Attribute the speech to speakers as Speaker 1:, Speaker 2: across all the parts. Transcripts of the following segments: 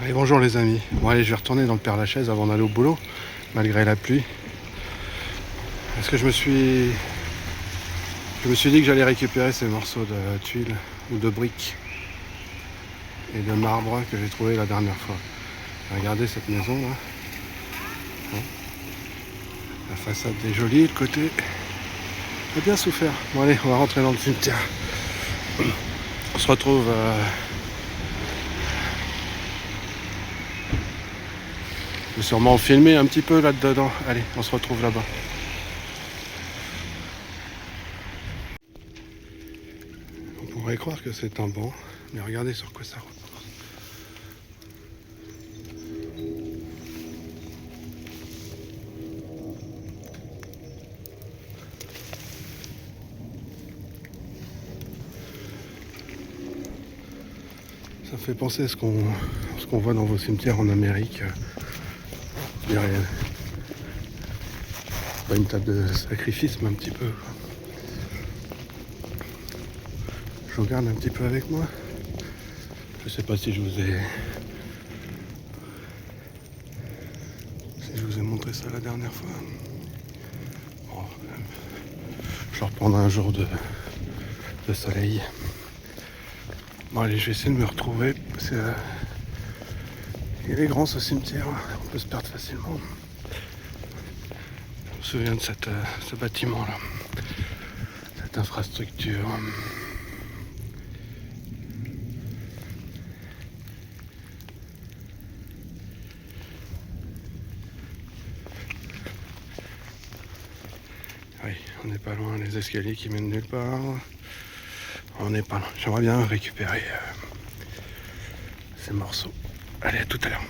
Speaker 1: Allez, bonjour les amis. Bon allez, je vais retourner dans le Père-Lachaise avant d'aller au boulot, malgré la pluie. Parce que je me suis dit que j'allais récupérer ces morceaux de tuiles ou de briques et de marbre que j'ai trouvé la dernière fois. Regardez cette maison là. Hein, la façade est jolie, le côté a bien souffert. Bon allez, on va rentrer dans le cimetière. On se retrouve je vais sûrement filmer un petit peu là-dedans. Allez, on se retrouve là-bas. On pourrait croire que c'est un banc, mais regardez sur quoi ça repose. Ça me fait penser à ce qu'on voit dans vos cimetières en Amérique. Il y a pas une table de sacrifice, mais un petit peu. Je regarde un petit peu avec moi. Je sais pas si je vous ai montré ça la dernière fois. Bon, je vais reprendre un jour de soleil. Bon allez, je vais essayer de me retrouver. Parce que, il est grand ce cimetière, on peut se perdre facilement. Je me souviens de ce bâtiment là, cette infrastructure. Oui, on n'est pas loin, les escaliers qui mènent nulle part. On n'est pas loin. J'aimerais bien récupérer ces morceaux. Allez, à tout à l'heure.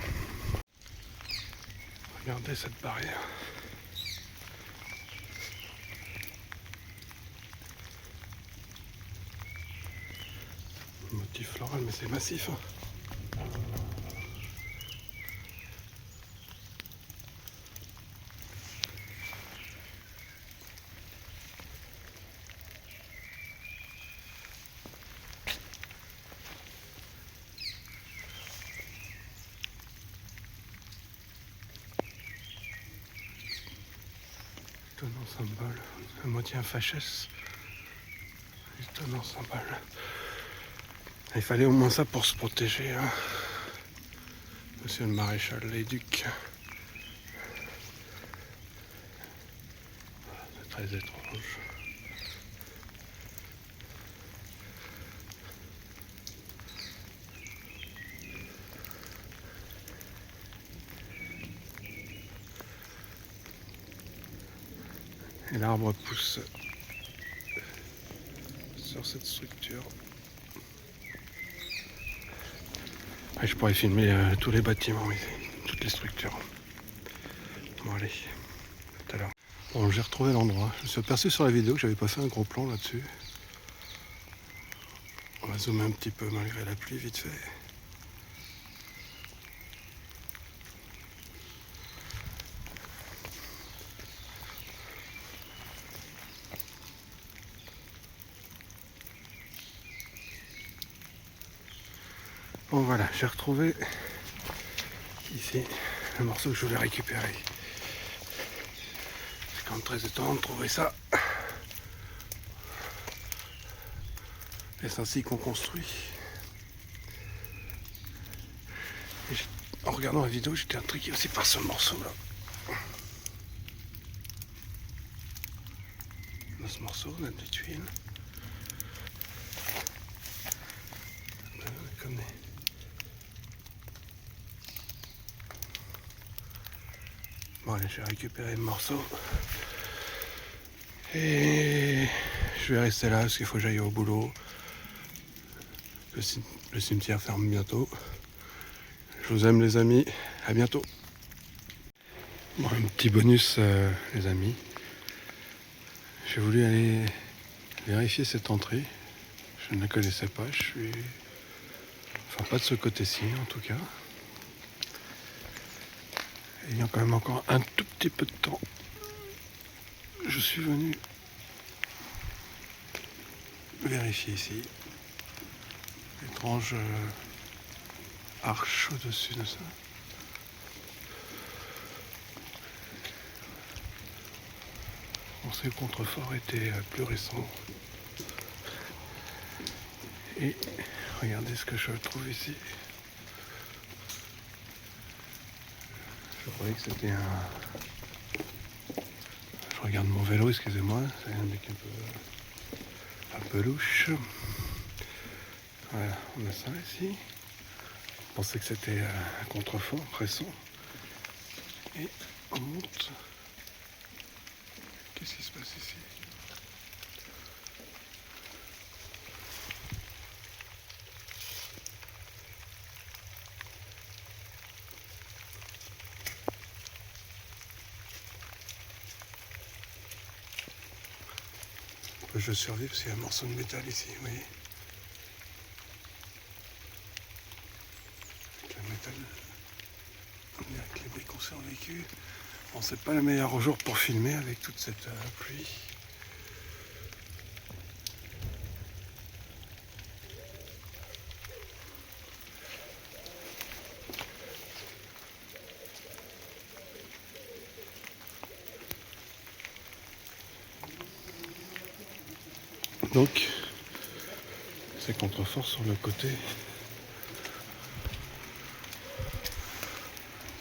Speaker 1: Regardez cette barrière. Motif floral, mais c'est massif. Hein. Étonnant symbole, à moitié un fachès. Étonnant symbole. Il fallait au moins ça pour se protéger. Hein. Monsieur le maréchal Léduc. C'est très étrange. Et l'arbre pousse sur cette structure. Et je pourrais filmer tous les bâtiments ici, toutes les structures. Bon allez, tout à l'heure. Bon, j'ai retrouvé l'endroit. Je me suis aperçu sur la vidéo que j'avais pas fait un gros plan là-dessus. On va zoomer un petit peu malgré la pluie vite fait. Bon voilà, j'ai retrouvé ici le morceau que je voulais récupérer. C'est quand même très étonnant de trouver ça. Et c'est ainsi qu'on construit. Et en regardant la vidéo, j'étais intrigué aussi par ce morceau-là. Dans ce morceau, on a des tuiles. Comme des... Bon allez, j'ai récupéré le morceau. Et je vais rester là parce qu'il faut que j'aille au boulot. Le cimetière ferme bientôt. Je vous aime les amis, à bientôt. Bon, un petit bonus les amis. J'ai voulu aller vérifier cette entrée. Je ne la connaissais pas, enfin pas de ce côté-ci en tout cas. Et il y a quand même encore un tout petit peu de temps. Je suis venu vérifier ici. Étrange arche au-dessus de ça. On sait que le contrefort était plus récent. Et regardez ce que je trouve ici. Je croyais que c'était un... Je regarde mon vélo, excusez-moi, c'est un mec un peu louche. Voilà, on a ça ici. Je pensais que c'était un contrefort récent. Et on monte. Qu'est-ce qui se passe ici? Je survis parce qu'il y a un morceau de métal ici, vous voyez. Avec le métal, on dirait que les briques ont survécu. Bon, c'est pas le meilleur jour pour filmer avec toute cette pluie. Donc, ces contreforts sur le côté.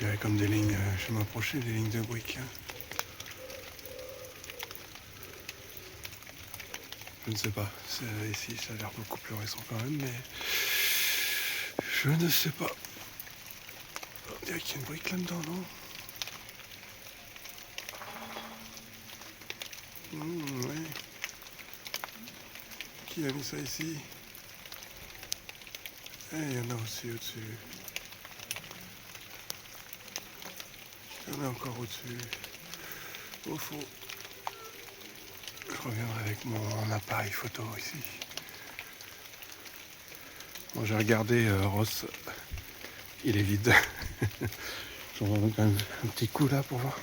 Speaker 1: Il y avait comme des lignes, je vais m'approcher des lignes de briques. Je ne sais pas, ici ça a l'air beaucoup plus récent quand même, mais je ne sais pas. On dirait qu'il y a une brique là-dedans, non? Oui. Qui a mis ça ici? Eh, il y en a aussi au-dessus. Il y en a encore au-dessus. Au fond. Je reviendrai avec mon appareil photo ici. Bon, j'ai regardé Ross. Il est vide. J'en donne quand même un petit coup là pour voir.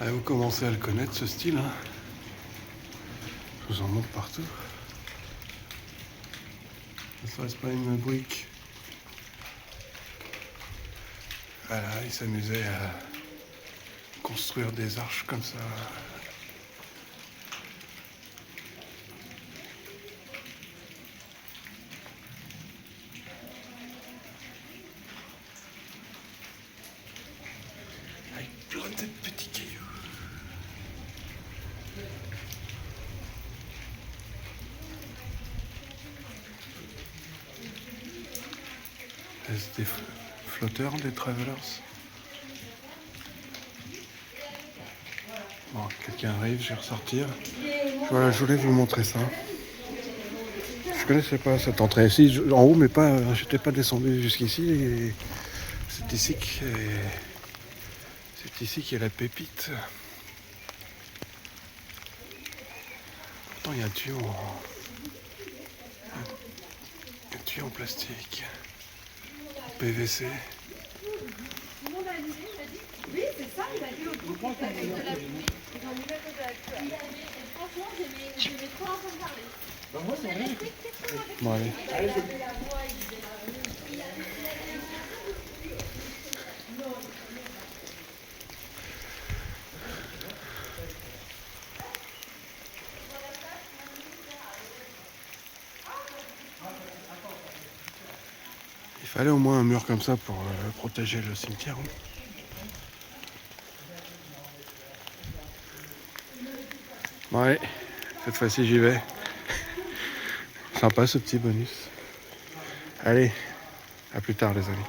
Speaker 1: Allez, vous commencez à le connaître ce style, hein. Je vous en montre partout. Ça reste pas une brique. Voilà, il s'amusait à construire des arches comme ça. Avec plein de petits cailloux. Est-ce des flotteurs, des travelers? Bon, quelqu'un arrive, je vais ressortir. Voilà, je voulais vous montrer ça. Je connaissais pas cette entrée ici, en haut, mais pas, j'étais pas descendu jusqu'ici. Et c'est ici qu'il y a la pépite. Pourtant, il y a un tuyau en plastique, en PVC.
Speaker 2: Oui, c'est ça, il a dit l'autre jour qu'il avait de la pluie. Ils ont mis la cause de la pluie. Franchement, j'aimais trop entendre parler.
Speaker 3: Bah moi c'est rien.
Speaker 1: Bon, allez. Il fallait au moins un mur comme ça pour protéger le cimetière. Bon allez, cette fois-ci j'y vais. Sympa ce petit bonus. Allez, à plus tard les amis.